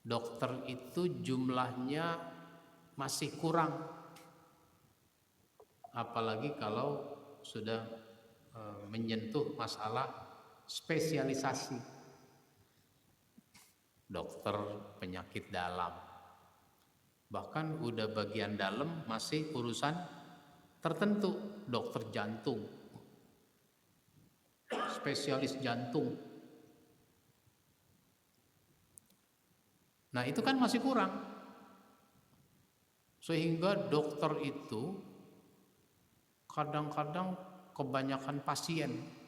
Dokter itu jumlahnya masih kurang, apalagi kalau sudah menyentuh masalah spesialisasi. Dokter penyakit dalam, bahkan udah bagian dalam masih urusan tertentu, dokter jantung, spesialis jantung. Nah itu kan masih kurang, sehingga dokter itu kadang-kadang kebanyakan pasien.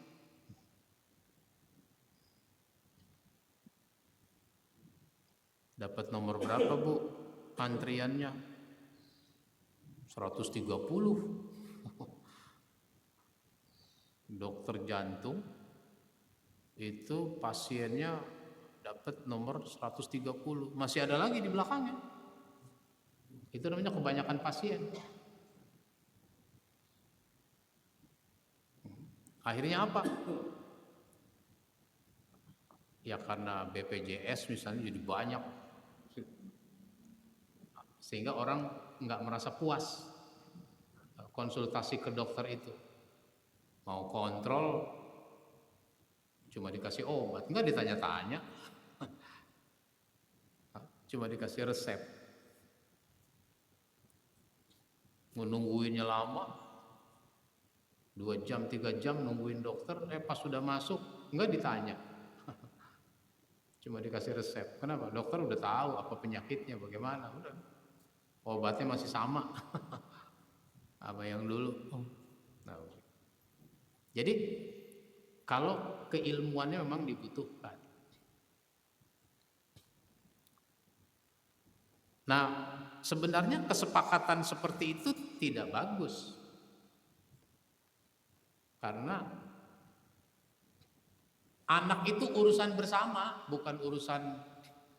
Dapat nomor berapa Bu antriannya? 130. Dokter jantung itu pasiennya dapat nomor 130. Masih ada lagi di belakangnya. Itu namanya kebanyakan pasien. Akhirnya apa? Ya karena BPJS misalnya jadi banyak, sehingga orang nggak merasa puas konsultasi ke dokter itu. Mau kontrol cuma dikasih obat, nggak ditanya-tanya, cuma dikasih resep. Nungguinnya lama, 2 jam 3 jam nungguin dokter, pas sudah masuk nggak ditanya, cuma dikasih resep. Kenapa? Dokter udah tahu apa penyakitnya, bagaimana, udah obatnya masih sama apa yang dulu. Nah, jadi kalau keilmuannya memang dibutuhkan. Nah, sebenarnya kesepakatan seperti itu tidak bagus, karena anak itu urusan bersama, bukan urusan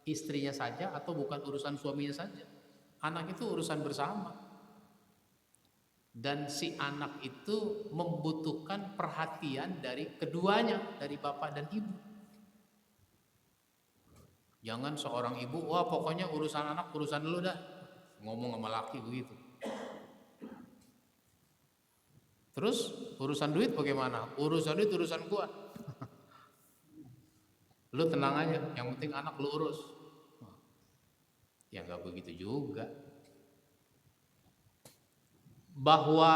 istrinya saja atau bukan urusan suaminya saja. Anak itu urusan bersama. Dan si anak itu membutuhkan perhatian dari keduanya, dari bapak dan ibu. Jangan seorang ibu, wah pokoknya urusan anak urusan lu dah. Ngomong sama laki begitu. Terus urusan duit bagaimana? Urusan duit urusan gua. Lu tenang aja, yang penting anak lu urus. Ya nggak begitu juga. bahwa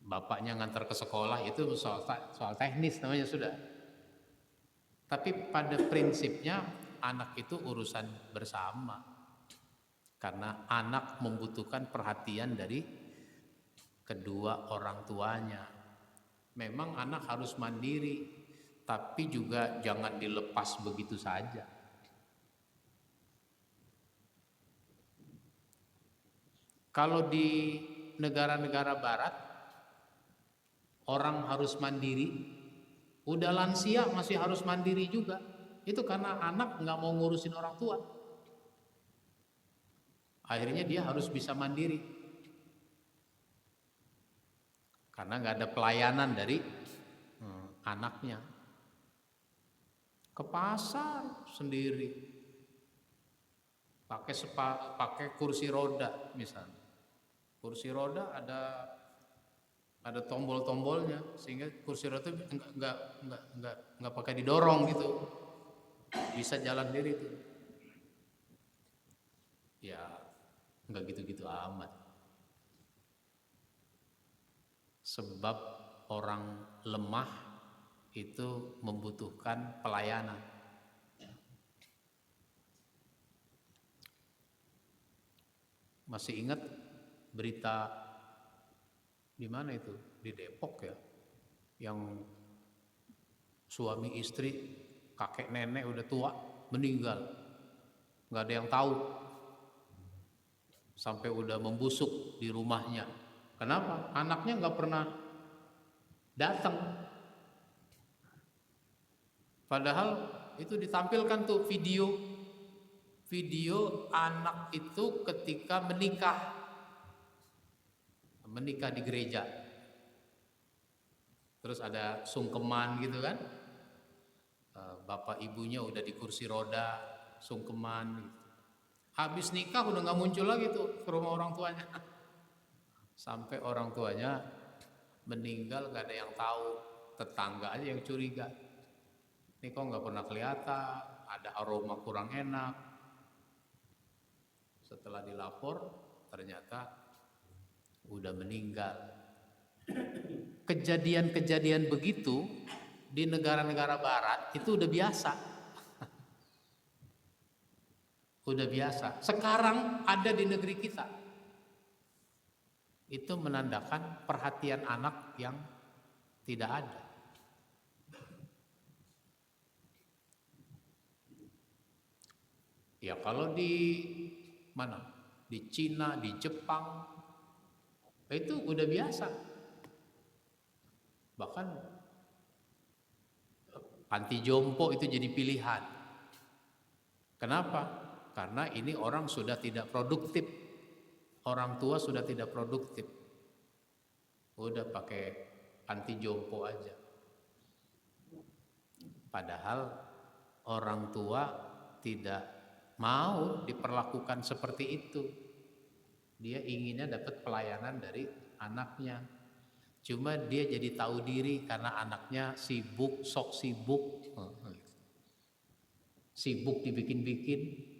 bapaknya ngantar ke sekolah itu soal teknis namanya sudah. Tapi pada prinsipnya anak itu urusan bersama. Karena anak membutuhkan perhatian dari kedua orang tuanya. Memang anak harus mandiri, tapi juga jangan dilepas begitu saja. Kalau di negara-negara barat, orang harus mandiri, udah lansia masih harus mandiri juga. Itu karena anak nggak mau ngurusin orang tua. Akhirnya dia harus bisa mandiri. Karena nggak ada pelayanan dari anaknya. Ke pasar sendiri, pakai kursi roda misalnya. Kursi roda ada tombol-tombolnya sehingga kursi roda itu nggak pakai didorong gitu, bisa jalan sendiri tuh. Ya nggak gitu-gitu amat. Sebab orang lemah itu membutuhkan pelayanan. Masih ingat berita di mana itu? Di Depok ya, yang suami istri, kakek nenek udah tua meninggal, nggak ada yang tahu, sampai udah membusuk di rumahnya. Kenapa? Anaknya nggak pernah datang. Padahal itu ditampilkan tuh video anak itu ketika menikah di gereja. Terus ada sungkeman gitu kan, bapak ibunya udah di kursi roda, sungkeman gitu. Habis nikah udah nggak muncul lagi tuh ke rumah orang tuanya. Sampai orang tuanya meninggal nggak ada yang tahu, tetangga aja yang curiga. Ini kok nggak pernah kelihatan, ada aroma kurang enak. Setelah dilapor ternyata udah meninggal. Kejadian-kejadian begitu di negara-negara barat itu udah biasa. Udah biasa. Sekarang ada di negeri kita. Itu menandakan perhatian anak yang tidak ada. Ya kalau di mana? Di Cina, di Jepang, itu udah biasa. Bahkan panti jompo itu jadi pilihan. Kenapa? Karena ini orang sudah tidak produktif. Orang tua sudah tidak produktif. Udah pakai panti jompo aja. Padahal orang tua tidak mau diperlakukan seperti itu. Dia inginnya dapat pelayanan dari anaknya. Cuma dia jadi tahu diri karena anaknya sibuk, sok sibuk. Sibuk dibikin-bikin.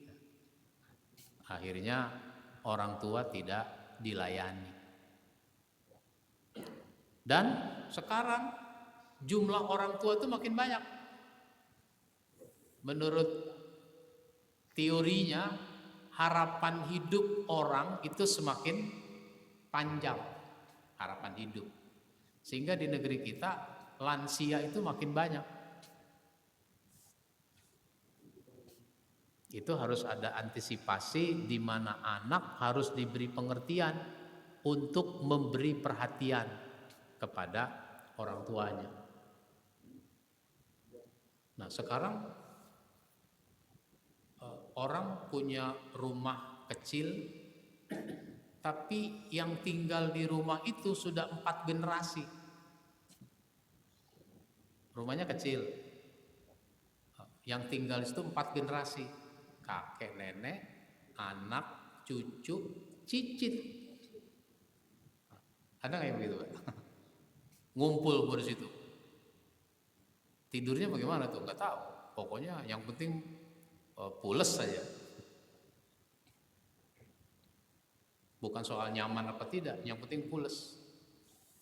Akhirnya orang tua tidak dilayani. Dan sekarang jumlah orang tua itu makin banyak. Menurut teorinya, harapan hidup orang itu semakin panjang, harapan hidup. Sehingga di negeri kita lansia itu makin banyak. Itu harus ada antisipasi di mana anak harus diberi pengertian untuk memberi perhatian kepada orang tuanya. Nah, sekarang orang punya rumah kecil, tapi yang tinggal di rumah itu sudah 4 generasi. Rumahnya kecil, yang tinggal itu 4 generasi. Kakek, nenek, anak, cucu, cicit. Ada nggak yang begitu, Pak? Ngumpul di situ. Tidurnya bagaimana tuh? Nggak tahu. Pokoknya yang penting pules saja. Bukan soal nyaman apa tidak, yang penting pules.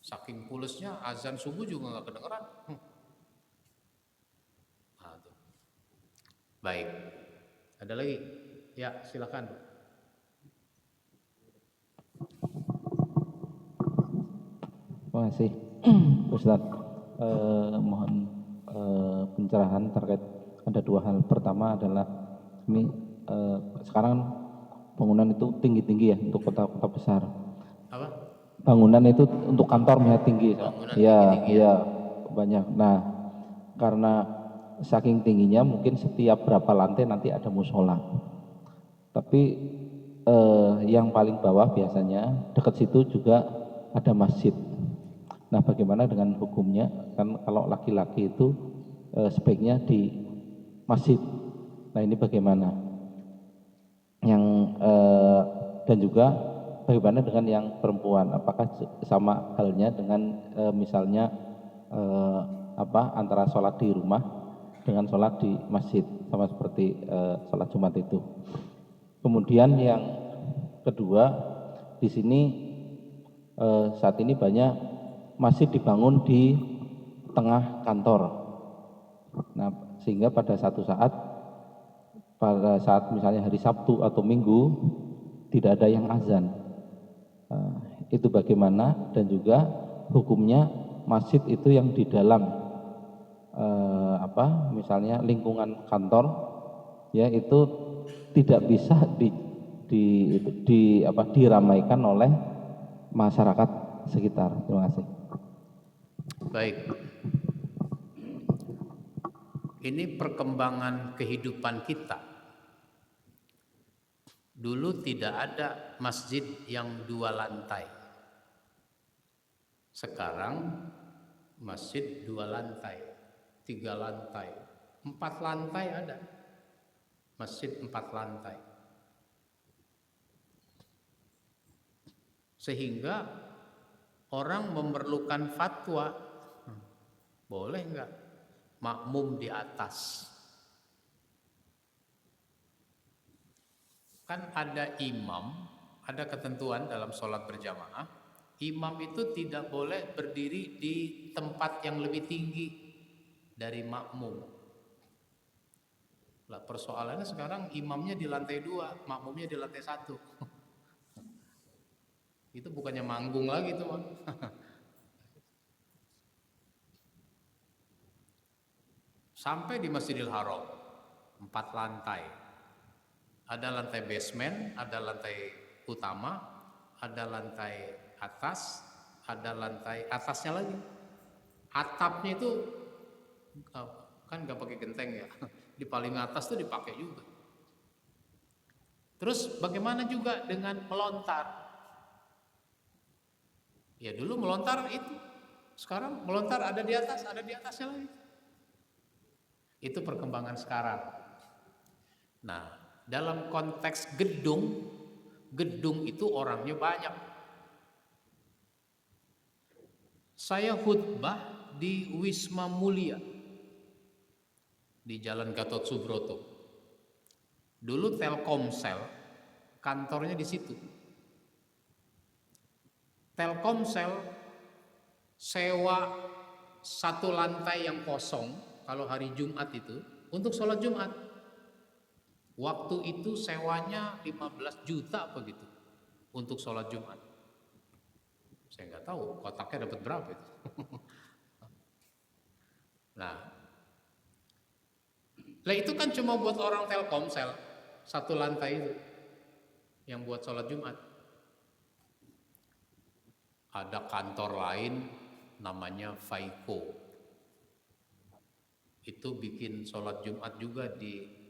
Saking pulesnya azan subuh juga nggak kedengeran. Nah, tuh. Baik, ada lagi? Ya, silakan. Terima kasih, Ustadz. Mohon pencerahan terkait ada dua hal. Pertama adalah ini sekarang bangunan itu tinggi-tinggi ya untuk kota-kota besar. Apa? Bangunan itu untuk kantor misalnya tinggi. Bangunan Ya, tinggi-tinggi ya banyak. Nah, karena saking tingginya mungkin setiap berapa lantai nanti ada musola. Tapi yang paling bawah biasanya dekat situ juga ada masjid. Nah, bagaimana dengan hukumnya? Kan kalau laki-laki itu sebaiknya di masjid. Nah, ini bagaimana? Yang dan juga bagaimana dengan yang perempuan? Apakah sama halnya dengan misalnya antara sholat di rumah dengan sholat di masjid, sama seperti sholat Jumat itu? Kemudian yang kedua, di sini saat ini banyak masjid dibangun di tengah kantor. Nah, sehingga pada saat misalnya hari Sabtu atau Minggu tidak ada yang azan. Itu bagaimana, dan juga hukumnya masjid itu yang di dalam misalnya lingkungan kantor ya, itu tidak bisa diramaikan oleh masyarakat sekitar. Terima kasih. Baik. Ini perkembangan kehidupan kita. Dulu tidak ada masjid yang 2 lantai. Sekarang masjid 2 lantai, 3 lantai, 4 lantai ada. Masjid 4 lantai. Sehingga orang memerlukan fatwa, boleh enggak makmum di atas? Kan ada imam, ada ketentuan dalam sholat berjamaah, imam itu tidak boleh berdiri di tempat yang lebih tinggi dari makmum. Lah, persoalannya sekarang imamnya di lantai 2, makmumnya di lantai 1. Itu bukannya manggung lagi tuh, Bang. Sampai di Masjidil Haram 4 lantai. Ada lantai basement, ada lantai utama, ada lantai atas, ada lantai atasnya lagi. Atapnya itu kan gak pakai genteng ya. Di paling atas tuh dipakai juga. Terus bagaimana juga dengan melontar? Ya dulu melontar itu, sekarang melontar ada di atas, ada di atasnya lagi. Itu perkembangan sekarang. Nah, dalam konteks gedung itu orangnya banyak. Saya khutbah di Wisma Mulia di Jalan Gatot Subroto. Dulu Telkomsel kantornya di situ. Telkomsel sewa 1 lantai yang kosong kalau hari Jumat itu untuk sholat Jumat. Waktu itu sewanya 15 juta begitu untuk sholat Jumat. Saya nggak tahu kotaknya dapat berapa itu. Nah, itu kan cuma buat orang Telkomsel 1 lantai itu yang buat sholat Jumat. Ada kantor lain namanya Faiko. Itu bikin sholat Jumat juga di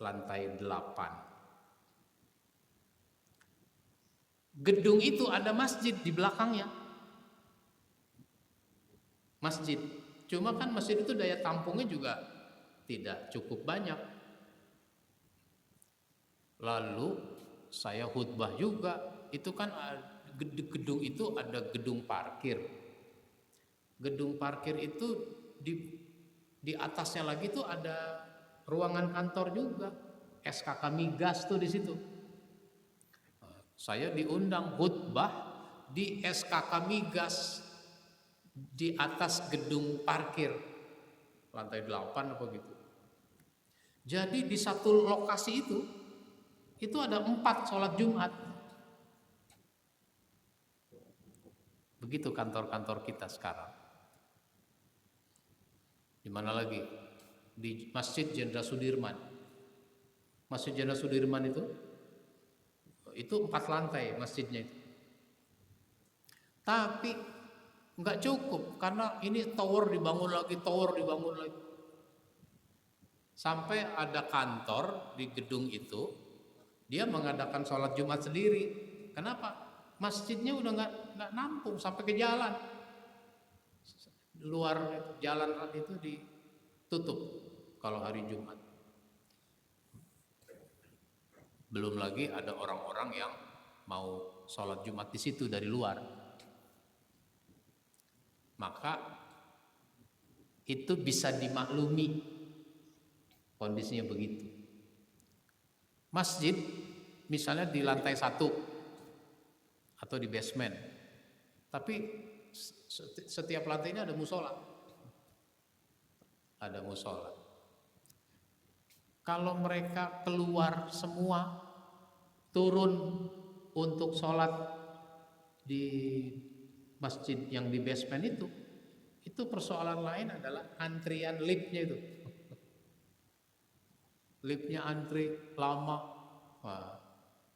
lantai 8. Gedung itu ada masjid di belakangnya. Masjid. Cuma kan masjid itu daya tampungnya juga tidak cukup banyak. Lalu saya khutbah juga, itu kan gedung itu ada gedung parkir. Gedung parkir itu di atasnya lagi tuh ada ruangan kantor juga. SKK Migas tuh di situ. Saya diundang khutbah di SKK Migas di atas gedung parkir lantai 8 apa gitu. Jadi di satu lokasi itu ada 4 sholat Jumat. Begitu kantor-kantor kita sekarang. Di mana lagi? Di Masjid Jenderal Sudirman. Masjid Jenderal Sudirman itu 4 lantai masjidnya itu. Tapi nggak cukup karena ini tower dibangun lagi. Sampai ada kantor di gedung itu, dia mengadakan sholat Jumat sendiri. Kenapa? Masjidnya udah nggak nampung sampai ke jalan. Luar jalan itu ditutup kalau hari Jumat. Belum lagi ada orang-orang yang mau sholat Jumat di situ dari luar. Maka itu bisa dimaklumi kondisinya begitu. Masjid misalnya di lantai 1 atau di basement, tapi setiap lantai ini ada musola. Kalau mereka keluar semua, turun untuk sholat di masjid yang di basement itu persoalan lain adalah antrian liftnya itu. Liftnya antri lama,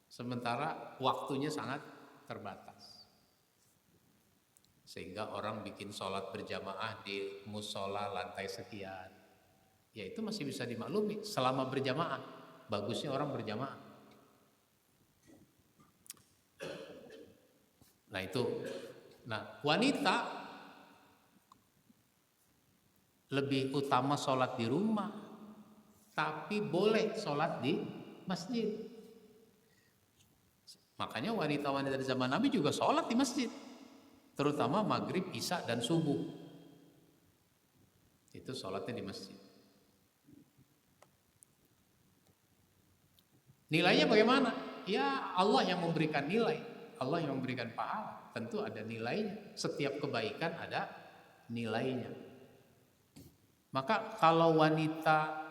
sementara waktunya sangat terbatas. Sehingga orang bikin sholat berjamaah di musola lantai sekian. Ya itu masih bisa dimaklumi selama berjamaah. Bagusnya orang berjamaah. Nah wanita lebih utama sholat di rumah, tapi boleh sholat di masjid. Makanya wanita-wanita di zaman Nabi juga sholat di masjid, terutama maghrib, isya dan subuh. Itu sholatnya di masjid. Nilainya bagaimana? Ya Allah yang memberikan nilai, Allah yang memberikan pahala. Tentu ada nilainya. Setiap kebaikan ada nilainya. Maka kalau wanita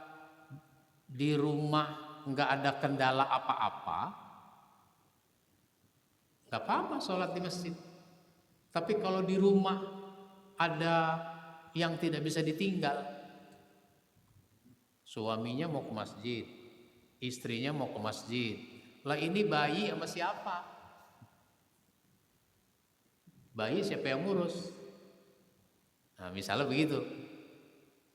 di rumah nggak ada kendala apa-apa, nggak apa-apa sholat di masjid. Tapi kalau di rumah ada yang tidak bisa ditinggal, suaminya mau ke masjid, istrinya mau ke masjid, lah ini bayi sama siapa? Bayi siapa yang ngurus? Nah misalnya begitu.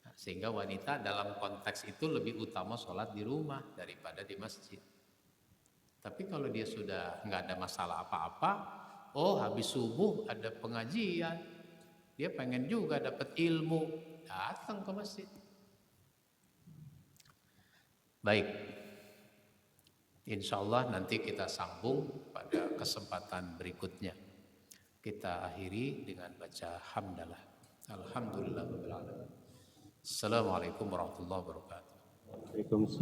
Nah, sehingga wanita dalam konteks itu lebih utama sholat di rumah daripada di masjid. Tapi kalau dia sudah nggak ada masalah apa-apa, habis subuh ada pengajian, dia pengen juga dapat ilmu, datang ke masjid. Baik, insya Allah nanti kita sambung pada kesempatan berikutnya. Kita akhiri dengan baca hamdalah. Alhamdulillahirabbil alamin. Assalamualaikum warahmatullahi wabarakatuh. Waalaikumsalam.